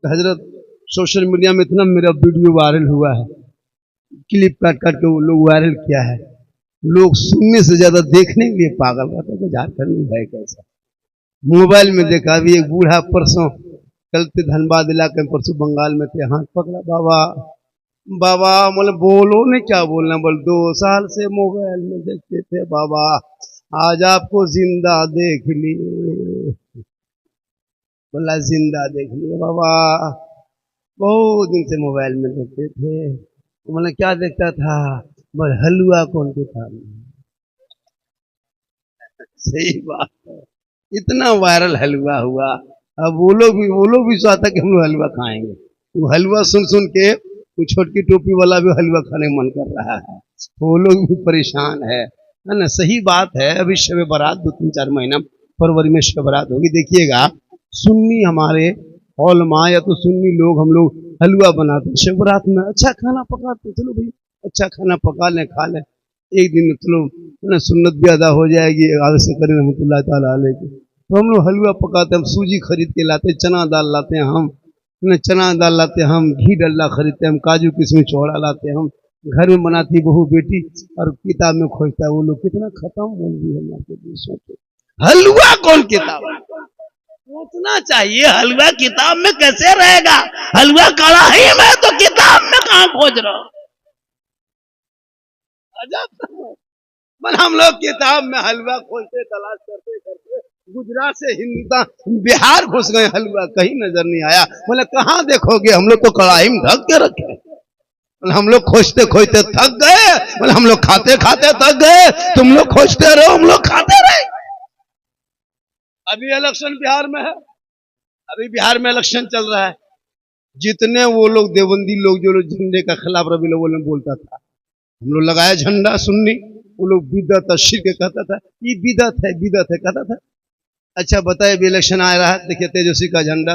हजरत social media में इतना मेरा वीडियो वायरल हुआ है, क्लिप काट काट के वो लोग वायरल किया है। लोग सुनने से ज्यादा देखने के लिए पागल रहता है कि झारखंड में है कैसा। मोबाइल में देखा, अभी एक बूढ़ा परसों कल थे धनबाद इलाके में, परसों बंगाल में थे, हाथ पकड़ा, बाबा बाबा बोले बोलो नहीं क्या बोलना, बोल 2 साल से मोबाइल में देखते थे बाबा, आज आपको जिंदा देख लिए। बोला जिंदा देख लिए बाबा, बहुत दिन से मोबाइल में देखते थे। बोले क्या देखता था, बोले हलवा कौन के था। सही बात है, इतना वायरल हलवा हुआ। अब वो लोग भी चाहता कि हम लोग हलवा खाएंगे। वो हलवा सुन सुन के वो छोटकी टोपी वाला भी हलवा खाने मन कर रहा है, वो लोग भी परेशान है ना। सही बात है। अभी शब बारात 2-3-4 महीना फरवरी में शब बारात होगी। देखिएगा सुन्नी हमारे औलमा या तो सुन्नी लोग, हम लोग हलवा बनाते शब बारात में, अच्छा खाना पकाते। चलो भाई अच्छा खाना पका लें, खा लें, एक दिन चलो ना सुन्नत भी अदा हो जाएगी। आगे से करें रहमतुल्लाह ताला अलैह। तो हम लोग हलवा पकाते, हम सूजी खरीद के लाते, चना दाल लाते हैं, हम चना दाल लाते, हम घी डल्ला खरीदते, हम काजू किशमिश चौड़ा लाते, हम घर में बनाती बहू बेटी, और किताब में खोजता है। वो लोग कितना खत्म मौलवी है हमारे देशों पे। हलवा कौन किताब सोचना चाहिए, हलवा किताब में कैसे रहेगा। हलवा कढ़ाई में, तो किताब में कहां खोज रहा। हम लोग किताब में हलवा खोजते, तलाश करते करते गुजरात से हिंदुस्तान बिहार घुस गए, हलवा कहीं नजर नहीं आया। बोले कहाँ देखोगे, हम लोग तो कढ़ाई में ढक के रखे। हम लोग खोजते खोजते थक गए। बोले हम लोग खाते खाते थक गए, तुम लोग खोजते रहो, हम लोग खाते रहे। अभी इलेक्शन बिहार में है, अभी बिहार में इलेक्शन चल रहा है। जितने वो लोग देवबंदी लोग जो लोग झंडे का खिलाफ रबी लोगों ने बोलता था, हम लोग लगाया झंडा सुन्नी, वो लोग बिदअत और शिर्क कहता था, ये बिदअत है कहता था। अच्छा बताइए, अभी इलेक्शन आ रहा है, देखिए तेजस्वी का झंडा,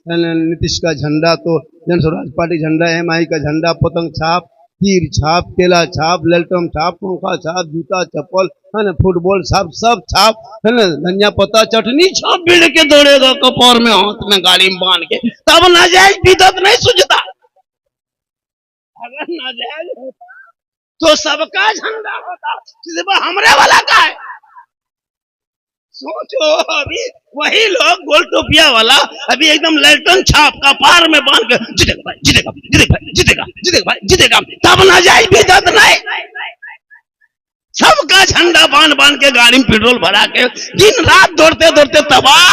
नीतीश का झंडा, तो जन स्वराज पार्टी झंडा, MI का झंडा, पतंग छाप, तीर छाप, केला छाप, ललटम छाप, पंखा छाप, जूता चप्पल है ना, फुटबॉल छाप, सब छाप है ना, धनिया पत्ता चटनी छाप भिड़ के दौड़ेगा कपार में हाथ में गाड़ी में बांध के, तब नाजायज बिदअत नहीं सूझता। अगर नाजायज होता तो सबका झंडा होता, सिर्फ हमरे वाला का है। सोचो, अभी वही लोग गोल टोपिया वाला अभी एकदम ललटन छाप का पार में बांध के जीतेगा भाई, जीतेगा जीतेगा जीतेगा जीतेगा भाई जीतेगा, तब ना जाए बिदअत नहीं। सबका झंडा बांध बांध के गाड़ी में पेट्रोल भरा के दिन रात दौड़ते दौड़ते तबाह,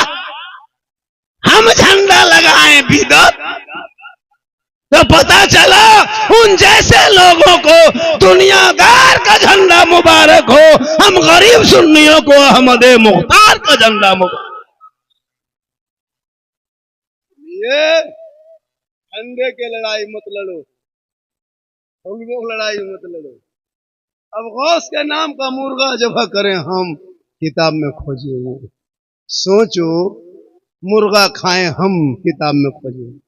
हम झंडा लगाए बिदअत। तो पता चला उन जैसे लोगों को दुनियादार का झंडा मुबारक हो, हम गरीब सुन्नियों को अहमदे मुख्तार का झंडा मुबारक। ये झंडे के लड़ाई मत लड़ो, हम लोग लड़ाई मत लड़ो। अब गौस के नाम का मुर्गा जबा करें हम, किताब में खोजे वो। सोचो, मुर्गा खाएं हम, किताब में खोजे।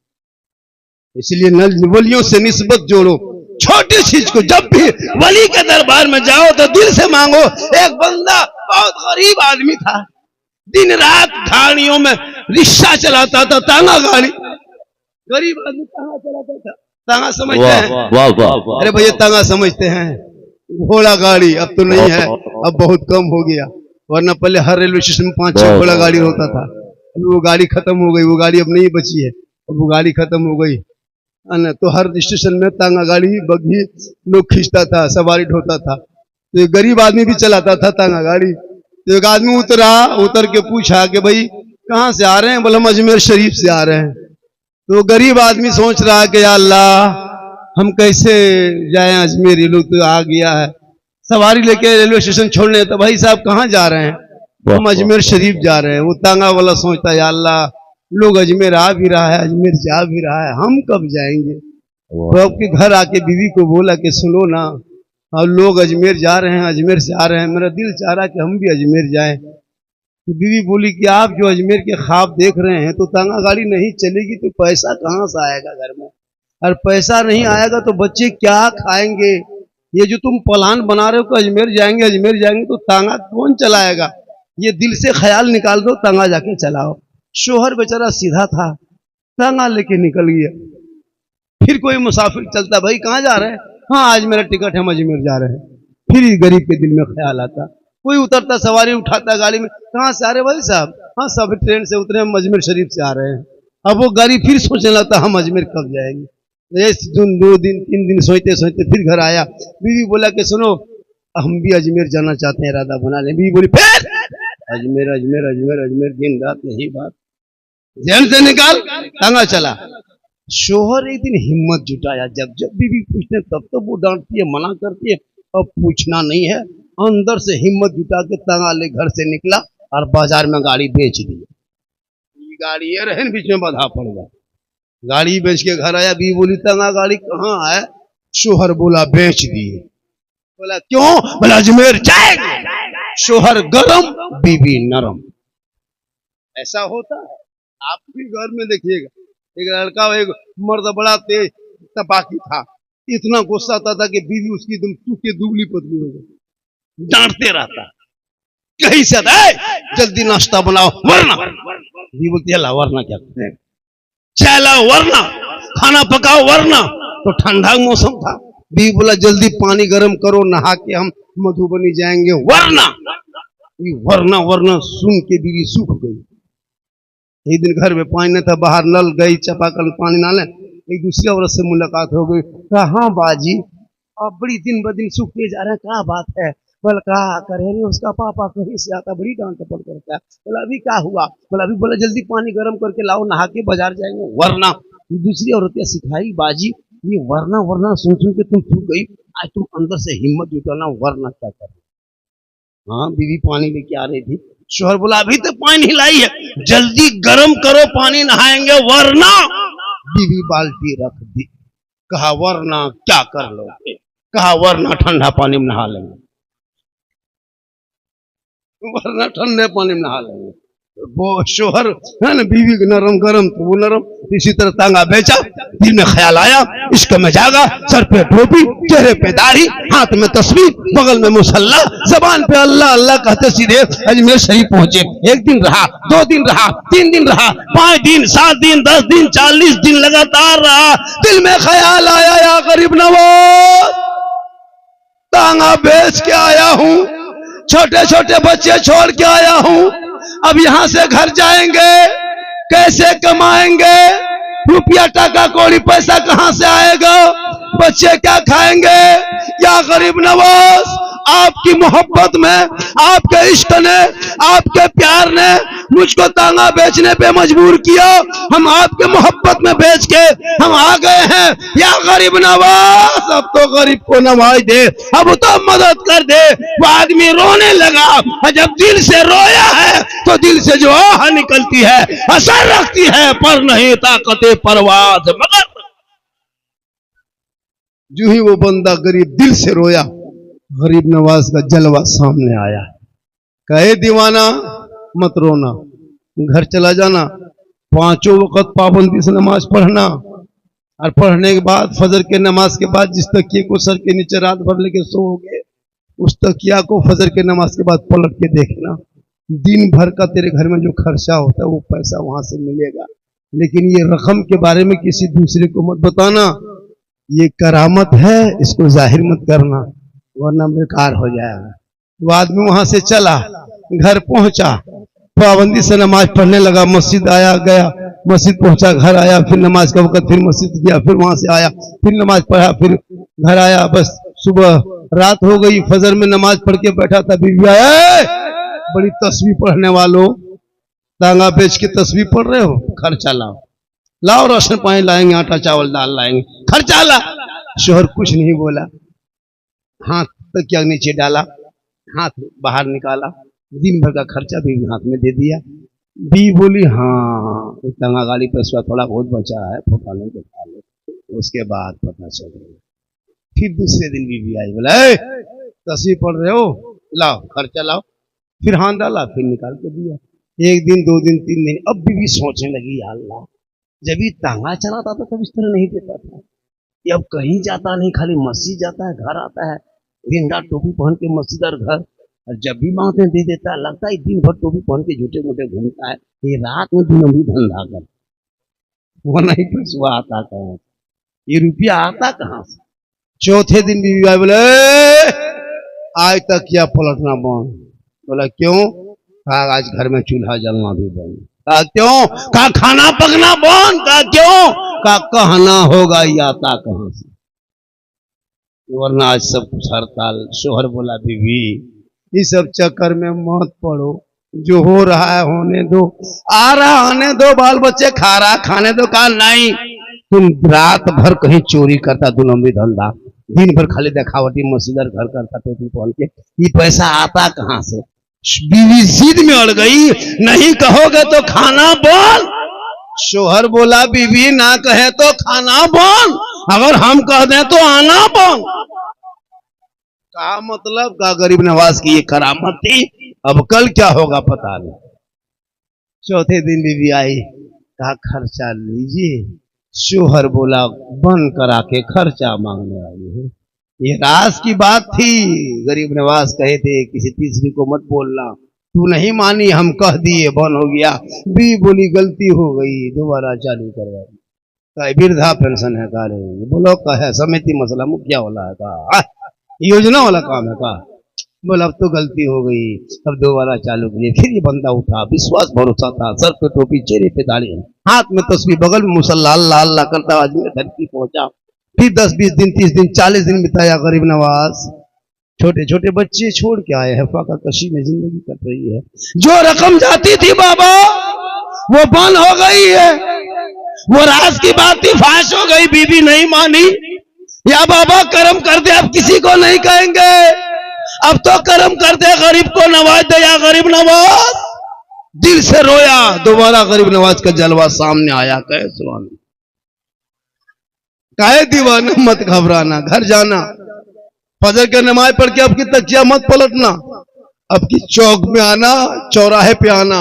इसलिए वलियों से निस्बत जोड़ो। छोटी चीज को जब भी वली के दरबार में जाओ तो दिल से मांगो। एक बंदा बहुत गरीब आदमी था, दिन रात गाड़ियों में रिक्शा चलाता था, तांगा गाड़ी। गरीब आदमी तांगा चलाता था, तांगा समझते हैं? अरे भैया तांगा समझते हैं, घोड़ा गाड़ी अब तो नहीं है, अब बहुत कम हो गया, वरना पहले हर रेलवे स्टेशन में 5-6 घोड़ा गाड़ी होता था। अब वो गाड़ी खत्म हो गई, वो गाड़ी अब नहीं बची है, अब वो गाड़ी खत्म हो गई। तो हर स्टेशन में तांगा गाड़ी बग्घी लोग खींचता था, सवारी ढोता था। तो एक गरीब आदमी भी चलाता था तांगा गाड़ी। तो एक आदमी उतर के पूछा कि भाई कहाँ से आ रहे हैं? बोले हम अजमेर शरीफ से आ रहे हैं। तो गरीब आदमी सोच रहा है कि या अल्लाह हम कैसे जाएं अजमेर, ये लोग तो आ गया है सवारी लेके रेलवे स्टेशन छोड़ने। तो भाई साहब कहाँ जा रहे हैं? हम अजमेर शरीफ जा रहे हैं। वो तांगा वाला सोचता है या अल्लाह लोग अजमेर आ भी रहा है, अजमेर जा भी रहा है, हम कब जाएंगे? तो आपके घर आके बीवी को बोला कि सुनो ना, अब लोग अजमेर जा रहे हैं, अजमेर से आ रहे हैं, मेरा दिल चाह रहा कि हम भी अजमेर जाएं। तो बीवी बोली कि आप जो अजमेर के ख्वाब देख रहे हैं, तो तांगा गाड़ी नहीं चलेगी तो पैसा कहाँ से आएगा घर में? और पैसा नहीं आएगा तो बच्चे क्या खाएंगे? ये जो तुम प्लान बना रहे हो कि अजमेर जाएंगे, तो तांगा कौन चलाएगा? ये दिल से ख्याल निकाल दो, तांगा जाके चलाओ। शोहर बेचारा सीधा था, तांगा लेके निकल गया। फिर कोई मुसाफिर चलता, भाई कहाँ जा रहे हैं? हाँ आज मेरा टिकट है, अजमेर जा रहे हैं। फिर इस गरीब के दिल में ख्याल आता, कोई उतरता, सवारी उठाता गाड़ी में, कहाँ से आ रहे भाई साहब? हाँ सब ट्रेन से उतरे, हम अजमेर शरीफ से आ रहे हैं। अब वो गाड़ी फिर सोचने लगता, हम अजमेर कब जाएंगे? दो दिन 3 दिन सोचते सोचते फिर घर आया। बीवी बोला कि सुनो हम भी अजमेर जाना चाहते हैं, इरादा बना ले। बीवी बोली फिर अजमेर अजमेर अजमेर अजमेर, दिन रात यही बात, जहन से निकाल, तांगा चला। शोहर एक दिन हिम्मत जुटाया, जब जब बीवी पूछते तब तो वो डांटती है, मना करती है, अब पूछना नहीं है। अंदर से हिम्मत जुटा के तांगा ले घर से निकला और बाजार में गाड़ी बेच दी। गाड़ी ये रहे बीच में बाधा पड़ गया, गाड़ी बेच के घर आया। बीवी बोली तांगा गाड़ी कहाँ है? शोहर बोला बेच दिए। बोला क्यों? बोला अजमेर जाएंगे। शोहर गरम, बीवी नरम। ऐसा होता है, आप भी घर में देखिएगा। एक लड़का, एक मर्द बड़ा तेज तपाकी था, इतना गुस्सा आता था कि बीवी उसकी एकदम सूखी दुबली पतली हो गई, डांटते रहता, कहीं से जल्दी नाश्ता बनाओ वरना। बीवी बोलती है वरना क्या करते हैं? चाय लाओ वरना, खाना पकाओ वरना। तो ठंडा मौसम था, बीवी बोला जल्दी पानी गर्म करो, नहा के हम मधुबनी जाएंगे वरना। वरना वरना सुन के बीवी सूख गई। एक दिन घर में पानी नहीं था, बाहर नल गई, चापाकल पानी डाले, एक दूसरी औरत से मुलाकात हो गई। कहा हाँ बाजी अब बड़ी दिन ब दिन सूखते जा रहे हैं, क्या बात है? बोला कहा करे उसका पापा कहीं से आता, बड़ी डांट टपट करता है। बोला अभी क्या हुआ? बोला अभी बोला जल्दी पानी गर्म करके लाओ, नहा के बाजार जाएंगे वरना। दूसरी औरतें सिखाई बाजी ये वरना वरना सुन सुन के तुम सूख गई, आज तुम अंदर से हिम्मत जुटाना, वरना क्या कर। हाँ बीवी पानी लेके आ रही थी, शोहर बोला अभी तो पानी लाई है, जल्दी गर्म करो पानी नहाएंगे वरना। बीवी बाल्टी रख दी, कहा वरना क्या कर लोगे? कहा वरना ठंडा पानी में नहा लेंगे, वरना ठंडे पानी में नहा लेंगे। वो शोहर है ना, बीवी नरम गरम तो वो नरम। इसी तरह तांगा बेचा, दिल में ख्याल आया इश्क में जागा, सर पे टोपी, चेहरे पे दाढ़ी, हाथ में तस्वीर, बगल में मुसल्ला, जबान पे अल्लाह अल्लाह कहते सीधे अजमेर शरीफ पहुंचे। 1 दिन रहा, 2 दिन रहा, 3 दिन रहा, 5 दिन, 7 दिन, 10 दिन, 40 दिन लगातार रहा। दिल में ख्याल आया या गरीब नवाज, तांगा बेच के आया हूं, छोटे छोटे बच्चे छोड़ के आया हूं, अब यहां से घर जाएंगे, कैसे कमाएंगे? रुपया टका कौड़ी पैसा कहां से आएगा? बच्चे क्या खाएंगे? या गरीब नवाज आपकी मोहब्बत में, आपके इश्क ने, आपके प्यार ने मुझको तांगा बेचने पे मजबूर किया। हम आपके मोहब्बत में बेच के हम आ गए हैं, या गरीब नवाज अब तो गरीब को नवाज दे, अब तो मदद कर दे। वो आदमी रोने लगा, और जब दिल से रोया है तो दिल से जो आह निकलती है असर रखती है, पर नहीं ताकते परवाज मगर। जो ही वो बंदा गरीब दिल से रोया, गरीब नवाज का जलवा सामने आया। कहे दीवाना मत रोना, घर चला जाना, 5 वक्त पाबंदी से नमाज पढ़ना, और पढ़ने के बाद फजर के नमाज के बाद जिस तकिए को सर के नीचे रात भर लेके सोओगे, उस तकिया को फजर के नमाज के बाद पलट के देखना। दिन भर का तेरे घर में जो खर्चा होता है वो पैसा वहां से मिलेगा, लेकिन ये रकम के बारे में किसी दूसरे को मत बताना, ये करामत है, इसको जाहिर मत करना वरना बेकार हो जाएगा। वो आदमी वहां से चला, घर पहुंचा, पाबंदी से नमाज पढ़ने लगा, मस्जिद आया गया, मस्जिद पहुंचा, घर आया, फिर नमाज का वक्त, फिर मस्जिद गया, फिर वहां से आया, फिर नमाज पढ़ा, फिर घर आया। बस सुबह रात हो गई, फजर में नमाज पढ़ के बैठा था, बीवी आए बड़ी तस्वीर पढ़ने वालों, तांगा बेच के तस्वीर पढ़ रहे हो, खर्चा लाओ, लाओ राशन पानी लाएंगे, आटा चावल दाल लाएंगे, खर्चा ला। शोहर कुछ नहीं बोला, हाथ तकिया नीचे डाला, हाथ बाहर निकाला, दिन भर का खर्चा भी हाथ में दे दिया। बीवी बोली हाँ तांगा गाड़ी पैसा थोड़ा बहुत बचा है, फोटा नहीं तो खा लो, उसके बाद पता चल गया। फिर दूसरे दिन बीवी आई, बोला तस्वीर पढ़ रहे हो, लाओ खर्चा लाओ, फिर हाथ डाला, फिर निकाल के दिया। 1 दिन 2 दिन 3 दिन, अब बीवी सोचने लगी या अल्लाह, जब ये तांगा चलाता था तब इस तरह नहीं देता था, ये अब कहीं जाता नहीं, खाली मस्जिद जाता है, घर आता है, दिन रात टोपी पहन के मस्जिद और घर, और जब भी मांगते दे देता है, लगता है दिन भर टोपी पहन के झूठे मूठे घूमता है, ये रात में दिन भी धंधा कर। वो नहीं पैसा आता कहाँ से, ये रुपया आता कहाँ से। चौथे दिन बीवी आई बोले आज तक क्या पलटना बंद। बोला क्यों? कहा आज घर में चूल्हा जलना भी बंद। कहा क्यों? कहा खाना पकना बंद। कहा क्यों? कहा कहना होगा ये आता कहाँ से, वरना आज सब कुछ हड़ताल। शोहर बोला बीवी इस सब चक्कर में मत पड़ो, जो हो रहा है होने दो, आ रहा आने दो, बाल बच्चे खा रहा खाने दो। कहा नहीं, तुम रात भर कहीं चोरी करता, दो नंबरी धंधा, दिन भर खाली दिखावटी मसीदर घर करता टोपी पहन के, ये पैसा आता कहाँ से। बीवी जिद में अड़ गई, नहीं कहोगे तो खाना बंद। शोहर बोला बीवी ना कहे तो खाना बंद, अगर हम कह दें तो आना बंद। कहा मतलब? का गरीब नवाज की ये करामत थी, अब कल क्या होगा पता नहीं। चौथे दिन बीवी आई, कहा खर्चा लीजिए। शोहर बोला बंद करा के खर्चा मांगने आई है। ये राज की बात थी। गरीब नवाज कहे थे किसी तीसरी को मत बोलना, तू नहीं मानी, हम कह दिए, बंद हो गया। बीवी बोली गलती हो गई, दोबारा चालू करवाई। वृद्धा पेंशन है का रहे, बोलो कहे समिति मसला मुखिया वाला है का, योजना वाला काम है का। बोला अब तो गलती हो गई, अब दोबारा चालू करिए। फिर ये बंदा उठा, विश्वास भरोसा था, सर पे टोपी, चेहरे पे दाढ़ी, हाथ में तस्वीर, बगल में मुसल्ला, अल्लाह अल्लाह करता आज में धरती पहुंचा। फिर 10-20 दिन, 30 दिन, 40 दिन बिताया गरीब नवाज। छोटे छोटे बच्चे छोड़ के आए हैं, फाका कशी में जिंदगी कट रही है। जो रकम जाती थी बाबा वो बंद हो गई है, वो राज की बात थी फाश हो गई। बीबी नहीं मानी, या बाबा कर्म कर दे, अब किसी को नहीं कहेंगे, अब तो कर्म कर दे, गरीब को नवाज दे। या गरीब नवाज दिल से रोया। दोबारा गरीब नवाज का जलवा सामने आया। कहे सुहाना, काहे दीवाना, मत घबराना, घर जाना, फजर के नमाज पढ़ के अब की तकिया मत पलटना, अब की चौक में आना, चौराहे पे आना।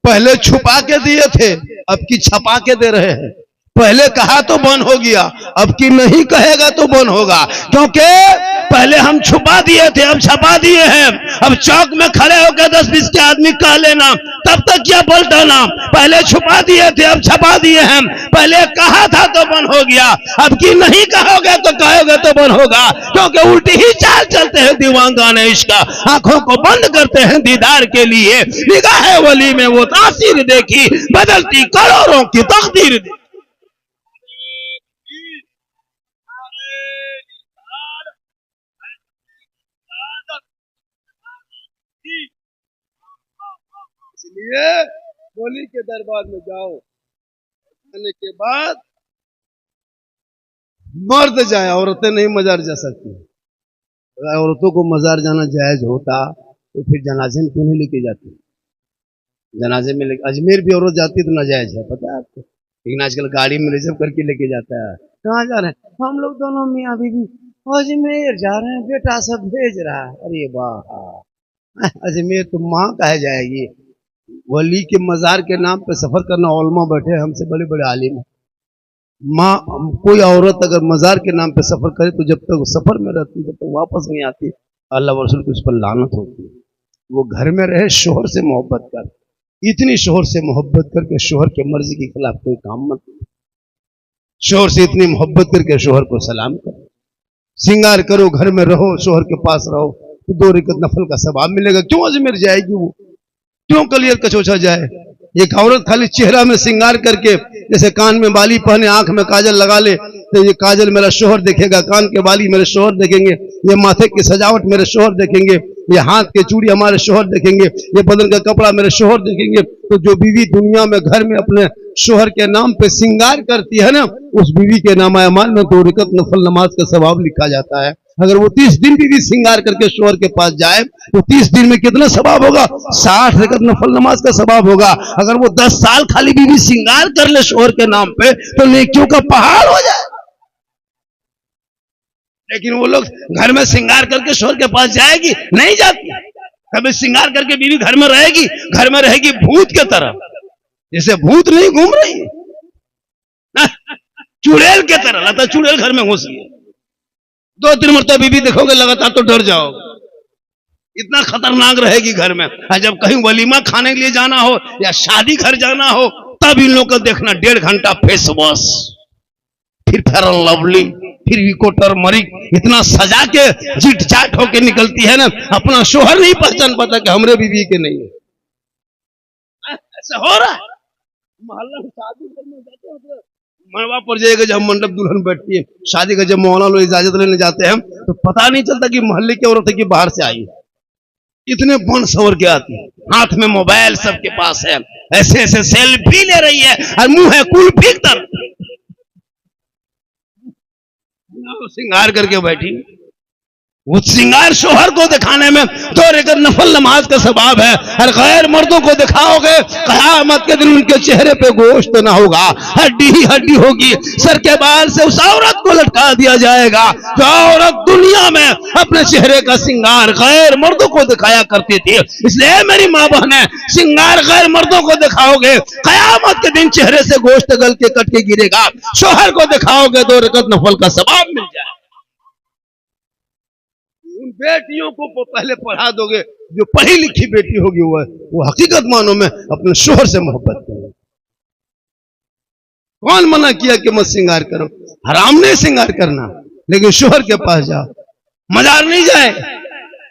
पहले छुपा के दिए थे, अब की छपा के दे रहे हैं। पहले कहा तो बंद हो गया, अब की नहीं कहेगा तो बंद होगा, क्योंकि पहले हम छुपा दिए थे, अब छपा दिए हैं। अब चौक में खड़े होकर 10-20 के आदमी कह लेना, तब तक क्या पलटाना। पहले छुपा दिए थे, अब छपा दिए हैं। पहले कहा था तो बंद हो गया, अब की नहीं कहोगे तो कहोगे तो बंद होगा, क्योंकि उल्टी ही चाल चलते हैं दीवानगाने इश्क। आंखों को बंद करते हैं दीदार के लिए, निगाह वली में वो तासीर देखी, बदलती करोड़ों की तकदीर। इसलिए वली के दरबार में जाओ, आने के बाद मर्द जाए, औरतें नहीं मजार जा सकती। अगर औरतों को मजार जाना जायज होता तो फिर जनाजे में क्यों नहीं लेके जाती। जनाजे में अजमेर भी औरत जाती तो नाजायज है, पता है आपको, लेकिन आजकल गाड़ी में रिजर्व करके लेके जाता है। कहाँ जा रहे हैं? हम लोग दोनों मियाँ बीवी अजमेर जा रहे हैं, बेटा सब भेज रहा है। अरे वाह, अजमेर तो माँ कहे जाएगी। वली के मजार के नाम पे सफर करना, उलमा बैठे हमसे बड़े बड़े आलिम। माँ, कोई औरत अगर मजार के नाम पे सफर करे तो जब तक सफर में रहती, जब तक वापस नहीं आती, अल्लाह व रसूल की उस पर लानत होती है। वो घर में रहे, शोहर से मोहब्बत कर, इतनी शोहर से मोहब्बत करके शोहर के मर्जी के खिलाफ कोई काम मत करो। शोहर से इतनी मोहब्बत करके शोहर को सलाम करो, श्रृंगार करो, घर में रहो, शोहर के पास रहो, तो 2 रकात नफल का सवाब मिलेगा। क्यों अजमेर जाएगी वो, क्यों कलियर कचोचा जाए। एक औरत खाली चेहरा में श्रृंगार करके, जैसे कान में बाली पहने, आंख में काजल लगा ले, तो ये काजल मेरा शोहर देखेगा, कान के बाली मेरे शोहर देखेंगे, ये माथे की सजावट मेरे शोहर देखेंगे, ये हाथ के चूड़ी हमारे शोहर देखेंगे, ये बदन का कपड़ा मेरे शोहर देखेंगे। तो जो बीवी दुनिया में घर में अपने शोहर के नाम पे श्रृंगार करती है ना, उस बीवी के नामा अमाल में 2 रकात नफल नमाज का सवाब लिखा जाता है। अगर वो 30 दिन भी श्रृंगार करके शोहर के पास जाए तो 30 दिन में कितना सवाब होगा? 60 रकात नफल नमाज का सवाब होगा। अगर वो 10 साल खाली बीवी श्रृंगार कर ले शोहर के नाम पे तो नेकियों का पहाड़ हो जाए। लेकिन वो लोग घर में श्रृंगार करके शोहर के पास जाएगी, नहीं जाती। कभी श्रृंगार करके बीवी घर में रहेगी, घर में रहेगी भूत के तरह, जैसे भूत नहीं घूम रही है, चुड़ैल के तरह। लगता चुड़ैल घर में घुस गई, 2-3 मरतबा बीवी देखोगे लगातार तो डर जाओगे, इतना खतरनाक रहेगी घर में। जब कहीं वलीमा खाने के लिए जाना हो या शादी घर जाना हो तब इन लोगों को देखना 1.5 घंटा फेस वॉश, फिर फेयर एंड लवली, फिर विको टर्मरिक, इतना सजा के चिट चाट होके निकलती है ना, अपना शोहर नहीं पहचान पाता कि हमरे बीवी के नहीं है। ऐसा हो रहा है मोहल्ला में। शादी करने जाते हैं मरवा पर जाएगा, जब मंडप दुल्हन बैठती है शादी का, जब मोहल्ला लोग इजाजत लेने जाते हैं तो पता नहीं चलता कि मोहल्ले की औरत है कि बाहर से आई। इतने बन सवर के आती है, हाथ में मोबाइल सबके पास है, ऐसे ऐसे सेल्फी ले रही है और मुंह है कुल्फी तर, श्रृंगार करके बैठी। वो श्रृंगार शोहर को दिखाने में तो एक नफल नमाज का सवाब है, और गैर मर्दों को दिखाओगे क़यामत के दिन उनके चेहरे पे गोश्त ना होगा, हड्डी ही हड्डी होगी। सर के बाल से उस औरत को लटका दिया जाएगा जो औरत दुनिया में अपने चेहरे का श्रृंगार गैर मर्दों को दिखाया करती थी। इसलिए मेरी माँ बहने, श्रृंगार गैर मर्दों को दिखाओगे क़यामत के दिन चेहरे से गोश्त गल के कट के गिरेगा। शोहर को दिखाओगे 2 रकत नफल का सवाब मिल जाए। उन बेटियों को पहले पढ़ा दोगे, जो पढ़ी लिखी बेटी होगी वो हकीकत मानो में अपने शोहर से मोहब्बत करो। कौन मना किया कि मत श्रृंगार करो? हराम नहीं श्रृंगार करना, लेकिन शोहर के पास जाओ, मजार नहीं जाए।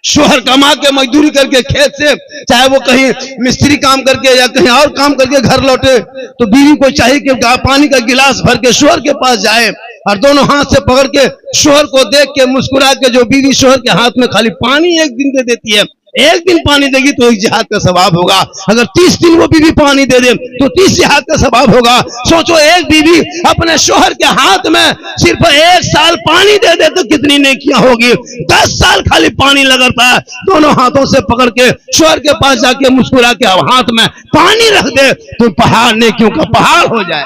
शोहर कमा के मजदूरी करके खेत से, चाहे वो कहीं मिस्त्री काम करके या कहीं और काम करके घर लौटे, तो बीवी को चाहिए कि पानी का गिलास भर के शोहर के पास जाए और दोनों हाथ से पकड़ के शोहर को देख के मुस्कुरा के, जो बीवी शोहर के हाथ में खाली पानी एक दिन दे देती है, एक दिन पानी देगी तो 1 जिहाद का सवाब होगा। अगर 30 दिन वो बीवी पानी दे दे तो 30 जिहाद का सवाब होगा। सोचो, एक बीवी अपने शोहर के हाथ में सिर्फ 1 साल पानी दे दे तो कितनी नेकियां होगी। 10 साल खाली पानी लगाता है, दोनों हाथों से पकड़ के शोहर के पास जाके मुस्कुरा के हाथ में पानी रख दे तो पहाड़ नेकियों का पहाड़ हो जाए।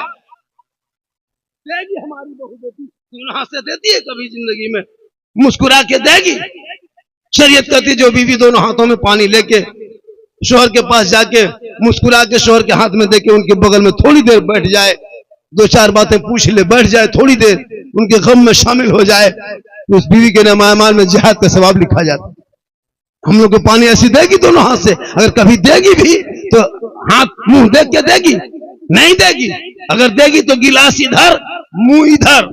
देगी हमारी बहू बेटी, दोनों हाथ से देती है कभी जिंदगी में, मुस्कुरा के देगी। शरीयत कहती जो बीवी दोनों हाथों में पानी लेके शोहर के पास जाके मुस्कुरा के शोहर के हाथ में देके उनके बगल में थोड़ी देर बैठ जाए, 2-4 बातें पूछ ले, बैठ जाए थोड़ी देर, उनके गम में शामिल हो जाए, तो उस बीवी के नामाल में जिहाद का सवाब लिखा जाता। हम लोग को पानी ऐसी देगी दोनों हाथ से, अगर कभी देगी भी तो हाथ मुंह देख के देगी, नहीं देगी। अगर देगी तो गिलास इधर मुंह इधर,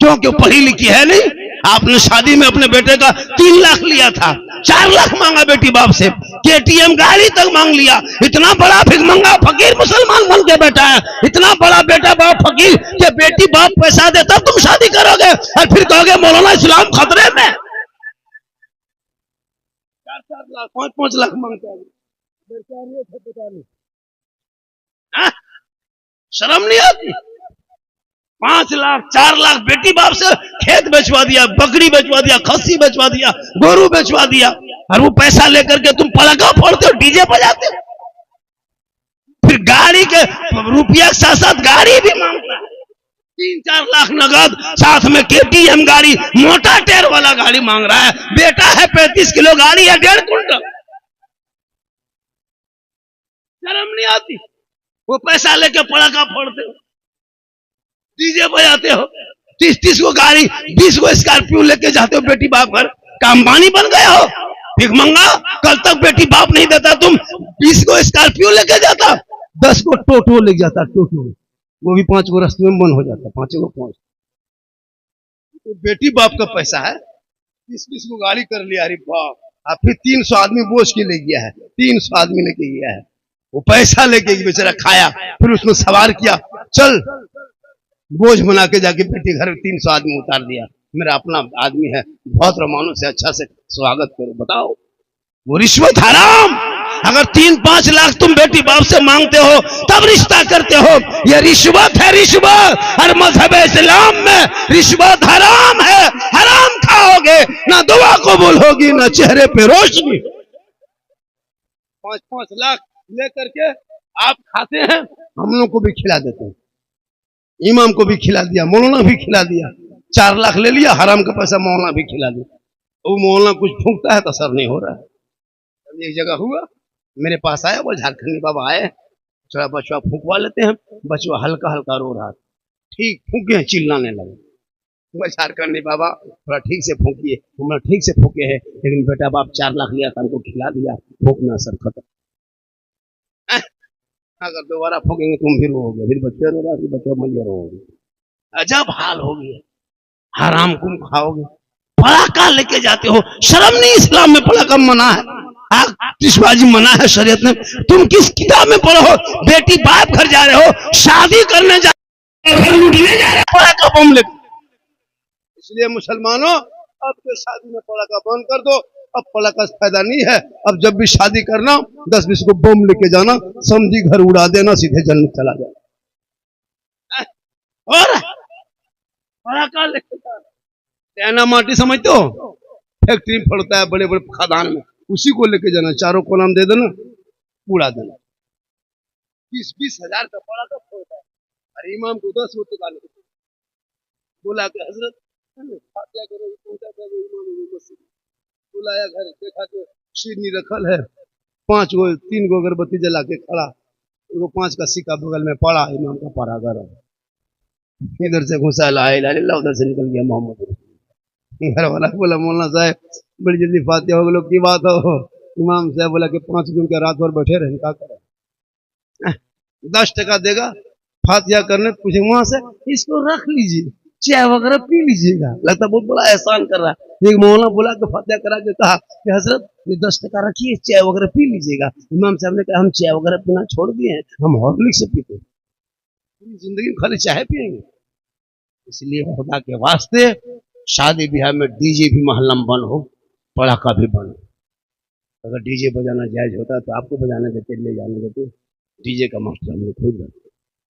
क्योंकि पढ़ी लिखी है नहीं। आपने शादी में अपने बेटे का 3 लाख लिया था, 4 लाख मांगा बेटी बाप से, KTM गाड़ी तक मांग लिया। इतना बड़ा भिखमंगा फकीर मुसलमान बन के बैठा है, इतना बड़ा बेटा बाप फकीर कि बेटी बाप पैसा दे तब तुम शादी करोगे, और फिर कहोगे मौलाना इस्लाम खतरे में। 4-4 लाख 5-5 लाख मांगता है, शर्म नहीं आती? 5 लाख 4 लाख बेटी बाप से खेत बेचवा दिया, बकरी बेचवा दिया, खस्सी बेचवा दिया, गोरू बेचवा दिया, और वो पैसा लेकर के तुम पलका फोड़ते हो, डीजे बजाते हो। फिर गाड़ी के रुपया के साथ साथ गाड़ी भी मांगता है, 3-4 लाख नगद, साथ में KTM गाड़ी, मोटा टायर वाला गाड़ी मांग रहा है। बेटा है 35 किलो, गाड़ी है 1.5 कुंटल। शर्म नहीं आती? वो पैसा लेके पटाखा फोड़ते हो, डीजे बजाते हो, 30-30 को गाड़ी, 20 को स्कॉर्पियो लेके जाते हो बेटी बाप घर। अंबानी बन गए हो भिखमंगा? कल तक बेटी बाप नहीं देता, तुम 20 को स्कॉर्पियो लेके जाता, 10 को टोटो लेके जाता, टोटो, वो भी 5 को रास्ते में बंद हो जाता, 5 को पहुंच। तो बेटी बाप का पैसा है, 20-20 को गाड़ी कर लिया, अरे बाप। अब फिर 300 आदमी बोझ के ले गया है, 300 आदमी लेके गया है, वो पैसा लेके बेचारा खाया, फिर उसमें सवार किया, चल बोझ बना के जाके बेटी घर 300 आदमी उतार दिया। मेरा अपना आदमी है, बहुत रमानों से अच्छा से स्वागत करो। बताओ, वो रिश्वत हराम। अगर 3-5 लाख तुम बेटी बाप से मांगते हो तब रिश्ता करते हो, ये रिश्वत है, रिश्वत। हर मजहब इस्लाम में रिश्वत हराम है, हराम खाओगे, ना दुआ कबूल होगी, ना चेहरे पे रोशनी। 5-5 लाख लेकर के आप खाते हैं, हम लोग को भी खिला देते हैं, इमाम को भी खिला दिया, मौलाना भी खिला दिया। 4 लाख ले लिया, हराम का पैसा मौलाना भी खिला दिया। वो मौलाना कुछ फूंकता है तो असर नहीं हो रहा है। एक जगह हुआ, मेरे पास आया, वो झारखंडी बाबा आए, थोड़ा बचवा फूंकवा लेते हैं, बचवा हल्का हल्का रो रहा था, ठीक फूके, चिल्लाने लगे। वो झारखंडी बाबा थोड़ा ठीक से फूकिए, हमारा ठीक से फूके है, लेकिन बेटा बाप 4 लाख लिया था, हमको खिला दिया, फूकना असर खत्म। अगर दोबारा फूकेंगे तुम फिर रोगे, फिर बच्चे रो रहा, फिर बच्चा मैया रोगे। अजब हाल हो गया। हराम तुम खाओगे, पड़ाका लेके जाते हो, शर्म नहीं? इस्लाम में पड़ाका मना है, आतिशबाजी मना है शरीयत में। तुम किस किताब में पढ़ो हो? बेटी बाप घर जा रहे हो, शादी करने जा रहे हो, घर लूटने जा रहे हो, पड़ाका बम लेके। इसलिए मुसलमानों, अब तो शादी में पड़ाका बंद कर दो। अब पड़ाका से फायदा नहीं है। अब जब भी शादी करना 10-20 को बम लेके जाना, समझी घर उड़ा देना, सीधे जन्नत चला जाए। और पड़ाका लेके जाना, माटी समझते हो? फैक्ट्री में पड़ता है, बड़े बड़े खदान में, उसी को लेके जाना, चारों को नाम दे देना, उड़ा देना। 20-20 हजार का पड़ाका फोड़ता है। अरे इमाम को 10 रुपये का बोला कि हजरत फातिहा करो, बुलाया घर, देखा तो शीरनी रखल है, 3 गो अगरबत्ती जला के खड़ा, वो 5 का सिक्का बगल में पड़ा, इमाम का पड़ा घर। इधर से घुसा ला इलाहा इल्लल्लाह, उधर से निकल गया मोहम्मद। घर वाला बोला मौलाना साहब बड़ी जल्दी फातिहा हो गए, की बात हो? इमाम साहब बोला कि 5 दिन के रात भर बैठे रहे, क्या करें? 10 टका देगा फातिहा करने, पूछे वहां से, इसको रख लीजिए, चाय वगैरह पी लीजिएगा। लगता बहुत बड़ा एहसान कर रहा है। एक मौलाना बोला कि फातिहा करा के कहा कि हजरत ये 10 टका रखिए, चाय वगैरह पी लीजिएगा। इमाम साहब ने कहा हम चाय वगैरह पीना छोड़ दिए हैं, हम हॉर्लिक्स से पीते हैं, पूरी जिंदगी में खाली चाय पियेंगे। इसलिए खुदा के वास्ते शादी ब्याह में डीजे भी महल्लम बंद हो, पड़ाका भी बंद हो। अगर डीजे बजाना जायज होता तो आपको बजाने देते, ले जाने देते। डीजे का मास्टर हम लोग खुद रहते,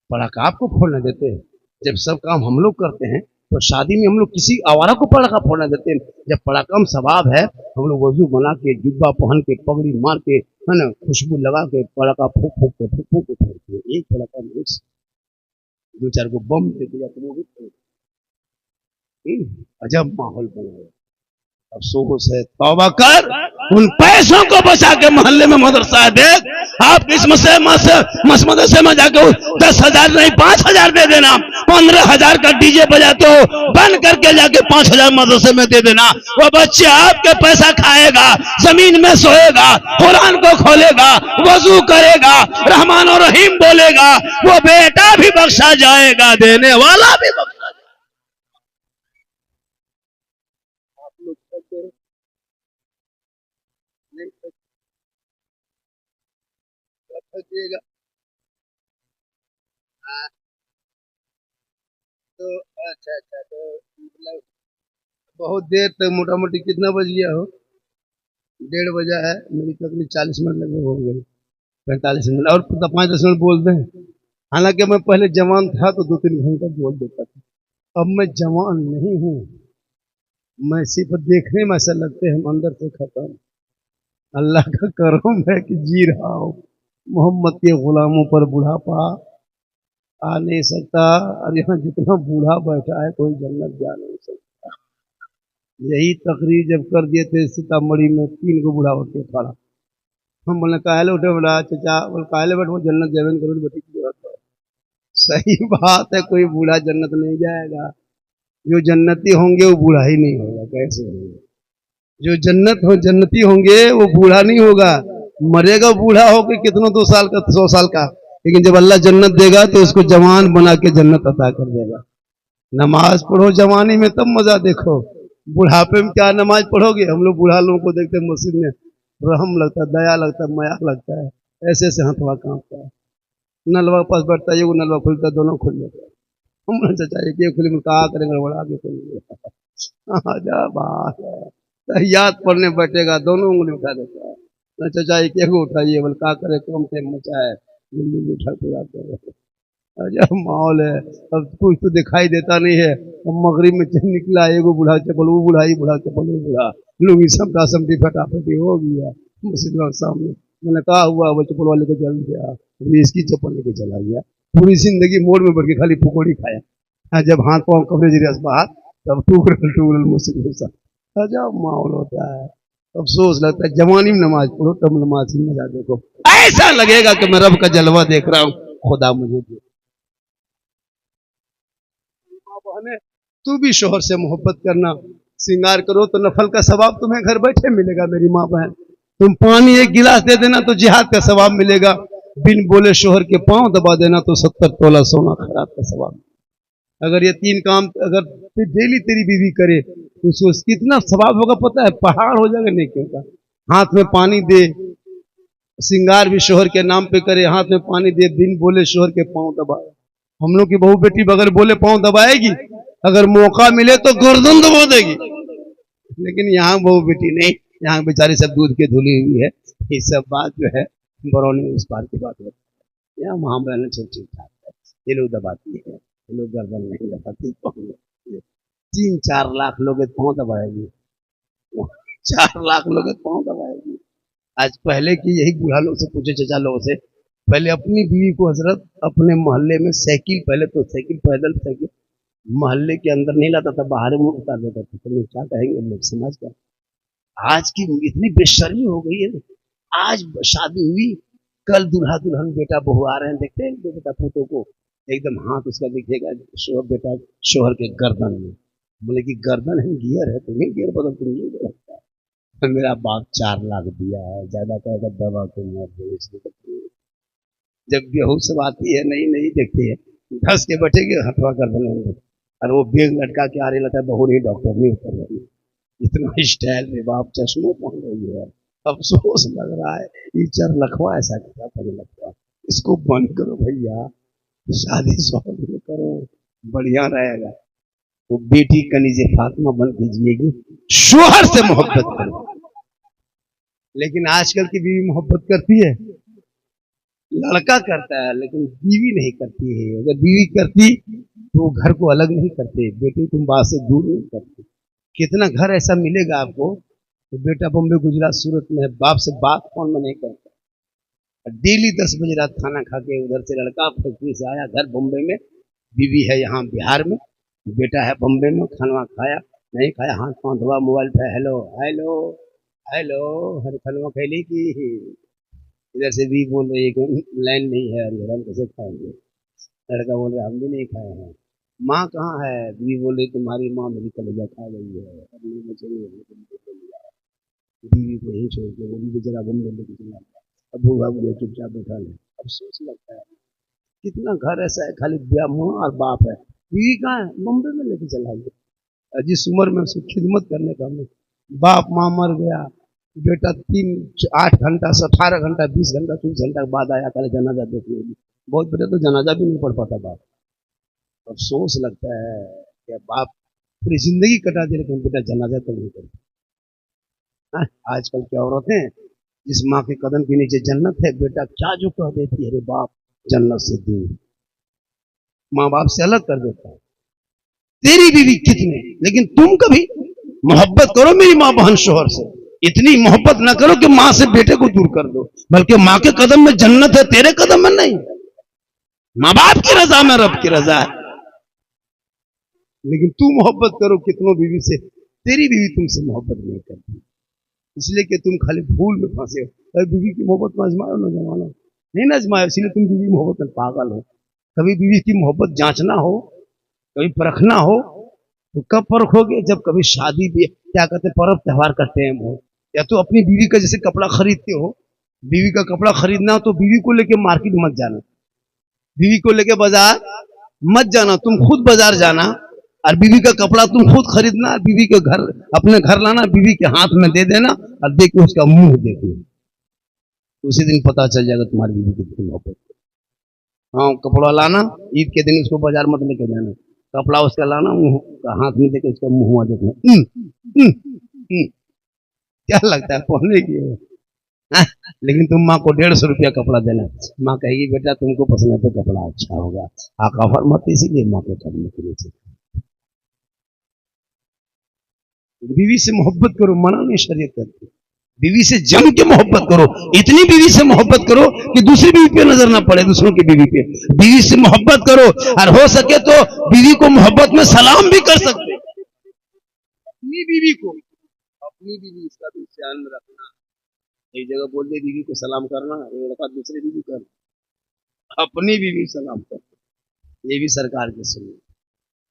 पड़ाका आपको फोड़ने देते। जब सब काम हम लोग करते हैं तो शादी में हम लोग किसी आवारा को पड़ाका फोड़ने देते हैं। जब पड़ाका में सवाब है, हम लोग वजू बना के, जुब्बा पहन के, पगड़ी मार के, है ना, खुशबू लगा के पड़ाका फूक फूक के फोड़ते हैं। एक पड़ाका में 2-4 को बम देते जाते हैं। अजब माहौल बना है। अफसोस है, तौबा कर, उन पैसों को बचा के मोहल्ले में मदरसा दे। आप इस मदरसे में जाके 10,000 नहीं 5,000 दे देना। 15,000 का डीजे बजाते हो, बंद करके जाके 5,000 मदरसे में दे देना। वो बच्चे आपके पैसा खाएगा, जमीन में सोएगा, कुरान को खोलेगा, वजू करेगा, रहमान और रहीम बोलेगा, वो बेटा भी बख्शा जाएगा, देने वाला भी बख्शा। सोचिएगा। तो अच्छा तो मतलब बहुत देर तक, मोटा मोटी कितना बज गया हो? 1:30 बजा है, मेरी तकरीबन 40 मिनट लगे हो गए, 45 मिनट और 5-10 मिनट बोल दें। हालांकि मैं पहले जवान था तो 2-3 घंटा बोल देता था, अब मैं जवान नहीं हूँ। मैं सिर्फ देखने में ऐसा लगते हैं, हम अंदर से खत्म। अल्लाह का करम है कि जी रहा हूँ। मोहम्मद के गुलामों पर बुढ़ापा आ नहीं सकता, और यहाँ जितना बूढ़ा बैठा है कोई जन्नत जा नहीं सकता। यही तकरीर जब कर दिए थे सीतामढ़ी में, 3 को बूढ़ा होते खड़ा, हम बोले काहले उठे, बोला चाचा बोले काहले बैठ, वो जन्नत जावे करो, बेटी की जरूरत है। सही बात है, कोई बूढ़ा जन्नत नहीं जाएगा। जो जन्नती होंगे वो बूढ़ा ही नहीं होगा। कैसे होगा? जो जन्नती होंगे वो बूढ़ा नहीं होगा। मरेगा बूढ़ा होकर कितना 2 साल का, 100 साल का, लेकिन जब अल्लाह जन्नत देगा तो उसको जवान बना के जन्नत अता कर देगा। नमाज पढ़ो जवानी में, तब मजा देखो। बुढ़ापे में क्या नमाज पढ़ोगे? हम लोग बूढ़ा लोगों को देखते हैं मस्जिद में, रहम लगता है, दया लगता है, माया लगता है, ऐसे ऐसे हथवा कांपता है। नलवा पास बैठता है, वो नलवा खुलता है, दोनों खुल जाता है। हम चाचा ये खुली में कहा करेंगे, बड़ा आगे खुल जाए। याद पढ़ने बैठेगा, दोनों उंगली उठा देता है। चाचा एक उठाइए, बोल क्या करे, कम से मचा है, जल्दी उठा के जाते हैं। अजब माहौल है। अब कुछ तो दिखाई देता नहीं है। अब मगरिब में निकला, एगो बूढ़ा चप्पल, वो बूढ़ा ही बूढ़ा चप्पल, वो बूढ़ा लोग समटा समटी फटाफटी हो गया मस्जिद के सामने। मैंने कहा हुआ, वो चप्पल वाले को चल गया, इसकी चप्पल लेके चला गया। पूरी जिंदगी मोड़ में बैठ के खाली पकौड़ी खाया। जब हाथ पाँव कपड़े जिरे बाहर, तब टूकरल मस्जिद में। अजब माहौल होता है। अफसोस लगता है, जवानी में नमाज पढ़ो, तब नमाज की मजा देखो, ऐसा लगेगा कि मैं रब का जलवा देख रहा हूँ, खुदा मुझे दे। तू भी शोहर से मोहब्बत करना, श्रृंगार करो तो नफल का सवाब तुम्हें घर बैठे मिलेगा। मेरी माँ बहन, तुम पानी 1 गिलास दे देना तो जिहाद का सवाब मिलेगा। बिन बोले शोहर के पांव दबा देना तो 70 तोला सोना खराब का सवाब। अगर ये 3 काम अगर डेली तेरी बीवी करे तो उसको कितना सवाब होगा पता है, पहाड़ हो जाएगा नेकियों का। हाथ में पानी दे, श्रृंगार भी शोहर के नाम पे करे, हाथ में पानी दे, बिन बोले शोहर के पांव दबाए। हम लोग की बहू बेटी बगैर बोले पांव दबाएगी, अगर मौका मिले तो गर्दन दबा देगी। लेकिन यहाँ बहू बेटी नहीं, यहाँ बेचारी सब दूध के धुली हुई है। ये सब बात जो है बरौनी उस पार की बात है। यहाँ महाबहन ठीक ठाक है, ये लोग दबाती है, ये लोग गर्दन नहीं दबाती। 3-4 लाख लोग पांव दबाएगी, 4 लाख लोग पांव दबाएगी। आज पहले की यही बूढ़ा लोग से पूछे, चचा लोगों से, पहले अपनी बीवी को हजरत अपने मोहल्ले में साइकिल, पहले तो साइकिल पैदल साइकिल मोहल्ले के अंदर नहीं लाता था, बाहर में उतार देता था। तो क्या कहेंगे लोग समाज का। आज की इतनी बेशर्मी हो गई है। आज शादी हुई, कल दूल्हा दुल्हन बेटा बहू आ रहे हैं, देखते हैं बेटा फोटो को, एकदम हाथ उसका दिखेगा शोहर बेटा शोहर के गर्दन में। बोले कि गर्दन है गियर है, तुम्हें गियर बदल तुम नहीं बदलता। तो मेरा बाप 4 लाख दिया है, ज्यादा कहेगा दवा को मत। जब बेहू सब आती है नई नई देखती है, 10 के बैठेगी हथवा गर्दन में, और वो बेग लटका के आ रही लगता है बहू नहीं डॉक्टर नहीं उतर रही। इतना स्टाइल में बाप चश्मों पहन रही है। अफसोस लग रहा है, ये 4 लखवा ऐसा क्या पहले लगता, इसको बंद करो भैया, शादी शौक में करो, बढ़िया रहेगा। वो बेटी कनीजे फातिमा बन के जिएगी, शोहर से मोहब्बत करो। लेकिन आजकल की बीवी मोहब्बत करती है, लड़का करता है लेकिन बीवी नहीं करती है। अगर बीवी करती तो घर को अलग नहीं करते, बेटे तुम बात से दूर नहीं करते। कितना घर ऐसा मिलेगा आपको, तो बेटा बॉम्बे गुजरात सूरत में है, बाप से बात फोन में नहीं करता, डेली 10 बजे रात खाना खा के उधर से लड़का फैक्ट्री से आया घर बॉम्बे में, बीवी है यहाँ बिहार में, बेटा है बॉम्बे में, खाना खाया नहीं खाया, हाथ पांव धोआ, मोबाइल पे हेलो हेलो हेलो हर खनवा खैली की, इधर से भी बोल रही है कि लाइन नहीं है, हम कैसे खाएंगे। लड़का बोल रहा हम भी नहीं खाए हैं। माँ कहाँ है, बीवी बोल रही तुम्हारी माँ मेरी कलेजा खा गई है, बीवी को यही छोड़ के बोली बेचारा बॉम्बे लेके चला गया। अब भूखा मुझे चुपचाप बैठा ले। अब सोच लगता है कितना घर ऐसा है खाली माँ और बाप है, बीवी कहाँ है, बॉम्बे में लेके चला गया। जिस उम्र में उसको खिदमत करने का, बाप माँ मर गया, बेटा 8 घंटा 18 घंटा 20 घंटा 30 घंटा बाद आया कल जनाजा देखने की। बहुत बेटा तो जनाजा भी नहीं पढ़ पाता बाप। अफसोस लगता है कि बाप पूरी जिंदगी कटा दे लेकिन बेटा जनाजा तो नहीं करता। आजकल की औरतें, जिस माँ के कदम के नीचे जन्नत है, बेटा क्या जो कह देती है, अरे बाप जन्नत से दूर, माँ बाप से अलग कर देता है। तेरी बीवी कितने, लेकिन तुम कभी मोहब्बत करो मेरी माँ बहन शोहर से, इतनी मोहब्बत ना करो कि माँ से बेटे को दूर कर दो, बल्कि माँ के कदम में जन्नत है, तेरे कदम में नहीं। माँ बाप की रजा में रब की रजा है। लेकिन तू मोहब्बत करो कितनों बीवी से, तेरी बीवी तुमसे मोहब्बत नहीं करती, इसलिए कि तुम खाली भूल में फंसे हो। बीवी की मोहब्बत में आजमाओ ना जमाना नहीं ना आजमाओ, इसलिए तुम बीवी मोहब्बत में पागल हो। कभी बीवी की मोहब्बत जांचना हो, कभी परखना हो, तो कब परखोगे, जब कभी शादी भी क्या कहते हैं पर्व त्योहार का टाइम हो, या तो अपनी बीवी का जैसे कपड़ा खरीदते हो, बीवी का कपड़ा खरीदना हो तो बीवी को लेके मार्केट मत जाना, बीवी को लेके बाजार मत जाना, तुम खुद बाजार जाना और बीवी का कपड़ा तुम खुद खरीदना, बीवी के घर अपने घर लाना, बीवी के हाथ में दे देना और देख के उसका मुंह देखना, उसी दिन पता चल जाएगा तुम्हारी बीवी की कितनी मोहब्बत। हाँ, कपड़ा लाना, ईद के दिन उसको बाजार मत लेके जाना, कपड़ा उसका लाना, मुंह का हाथ में देके उसका मुंह देखना। क्या लगता है पहनने की है? लेकिन तुम माँ को 150 रुपया कपड़ा देना, माँ कहेगी बेटा तुमको पसंद है तो कपड़ा अच्छा होगा, आका फरमाते इसीलिए माँ के कदम के नीचे। बीवी से मोहब्बत करो, मना नहीं शरीयत करती, बीवी से जम के मोहब्बत करो, इतनी बीवी से मोहब्बत करो कि दूसरी बीवी पे नजर ना पड़े, दूसरों की बीवी पे। बीवी से मोहब्बत करो और हो सके तो बीवी को मोहब्बत में सलाम भी कर सकते, अपनी बीवी को, अपनी बीवी इसका भी ध्यान में रखना। एक जगह बोल दे बीवी को सलाम करना, एक लड़का दूसरी बीवी करना, अपनी बीवी सलाम कर, ये भी सरकार की सुन्नत।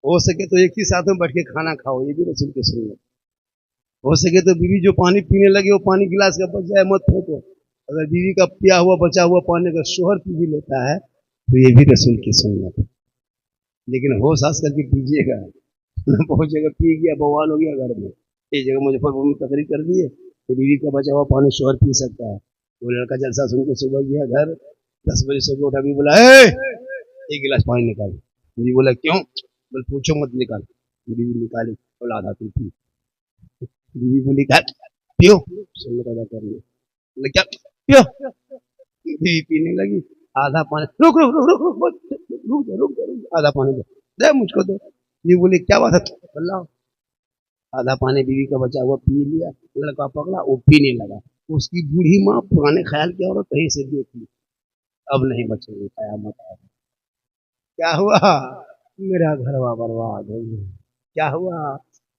हो सके तो एक ही साथ में बैठ के खाना खाओ, ये भी रसूल की सुन्नत। हो सके तो बीवी जो पानी पीने लगे वो पानी गिलास का बच जाए मत फेंको, अगर बीवी का पिया हुआ बचा हुआ पानी का शोहर पी भी लेता है तो ये भी रसूल की सुन्नत है, लेकिन होश हास करके पीजिएगा। बहुत जगह पी गया, बवाल हो गया घर में। एक जगह मुजफ्फरपुर में तकरीर कर दी है कि बीवी का बचा हुआ पानी शोहर पी सकता है। वो लड़का जलसा सुन के सुबह गया घर, 10 बजे सुबह उठा, भी बोला एक गिलास पानी निकाल। बीवी बोला क्यों? बोल पूछो मत, निकाल। बीवी निकाली, बोला आधा तू पी। बीवी बोली क्या? पियो, सुन्नत अदा कर ली। बोले क्या? पियो। बीवी पीने लगी, आधा पानी, रुक रुक रुक रुक रुक रुक रुक रुक, आधा पानी दे मुझको दे। ये बोले क्या बात है? बोला आधा पानी बीवी का बचा हुआ पी लिया। लड़का पकड़ा, वो पीने लगा। उसकी बूढ़ी माँ पुराने ख्याल की औरत कहीं से देख ली, अब नहीं बचेगी, कयामत आ गई। क्या हुआ? मेरा घरवा बर्बाद हो गया। क्या हुआ?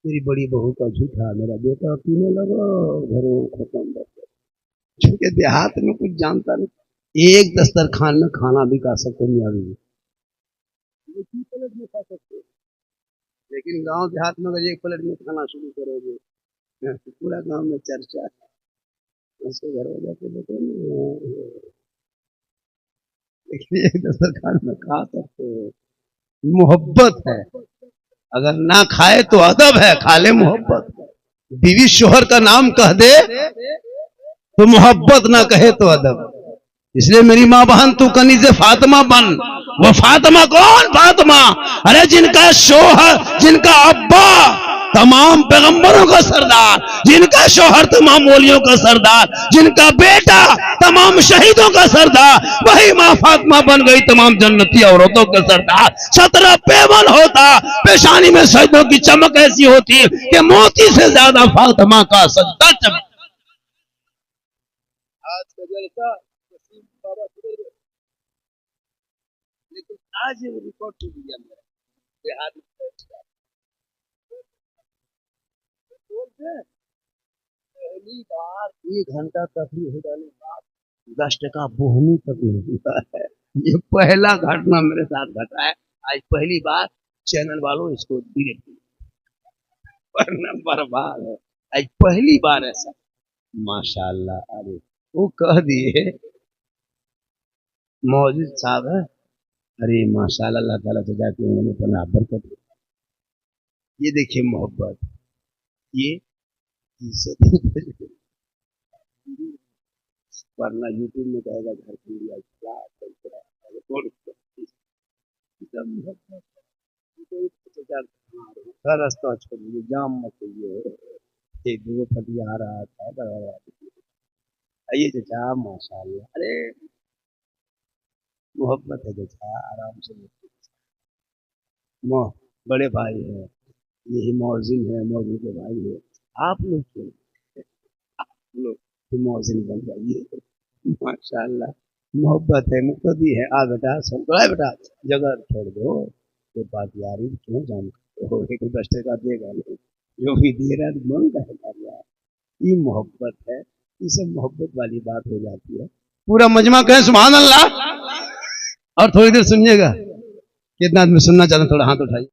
मेरी बड़ी बहू का झूठा, मेरा बेटा पीने लगा, घरों खत्म कर गया। क्योंकि देहात में कुछ जानता नहीं, एक दस्तरखान में खाना भी खा सकते नहीं, अभी प्लेट में खा सकते, लेकिन गांव देहात में अगर एक प्लेट में खाना शुरू करोगे तो पूरा गांव में चर्चा है। उसको घर हो जाके देखो, लेकिन एक दस्तरखान में खा सकते हो। मोहब्बत है, अगर ना खाए तो अदब है, खा ले मोहब्बत। बीवी शोहर का नाम कह दे तो मोहब्बत, ना कहे तो अदब। इसलिए मेरी माँ बहन तू कनीज़े फातिमा बन। वो फातिमा कौन? फातिमा, अरे जिनका शोहर, जिनका अब्बा तमाम पैगंबरों का सरदार, जिनका शोहर तमाम वलियों का सरदार, जिनका बेटा तमाम शहीदों का सरदार, वही माँ फातिमा बन गई तमाम जन्नती औरतों के सरदार। 17 पेवन होता, पेशानी में सजदों की चमक ऐसी होती कि मोती से ज्यादा फातिमा का सजदा चमक। आज का जलसा बाबा, लेकिन आज ये रिकॉर्ड टूट गया मेरा। देहात में पहली बार 1 घंटा तकरीर हो जाने के बाद 10% बोहनी तक नहीं होता है। ये पहला घटना मेरे साथ घटा है आज, पहली बार। चैनल वालों इसको डिलीट वरना बर्बाद है। आज पहली बार ऐसा, माशाल्लाह। अरे वो कह दिए मौजूद साहब है, अरे माशाल्लाह, अल्लाह ताला से जाके उन्होंने पनाह बरकत। ये देखिए मोहब्बत, ये इज्जत। वरना यूट्यूब में कहेगा झारखंडी रास्ता छोड़िए, जाम मत करिए। एक दो फटिया आ रहा था, आइए चाचा, माशाल्लाह। अरे मोहब्बत है चाचा, आराम से। बड़े भाई है, यही मौजिन है, मौजिन के भाई है। आप लोग क्यों, आप लोग मौजिन बन जाइए, माशाल्लाह। मोहब्बत है, मुक्तदी है। आ बेटा सुन, बेटा जगह छोड़ दो, तो बात यारी क्यों जान हो, एक 10 देगा नहीं, जो भी दे रहा है मन का यार। ये मोहब्बत है, ये सब मोहब्बत वाली बात हो जाती है। पूरा मजमा कहे सुभान अल्लाह। और थोड़ी देर सुनिएगा, कितना आदमी सुनना चाहते, थोड़ा हाथ उठाइए।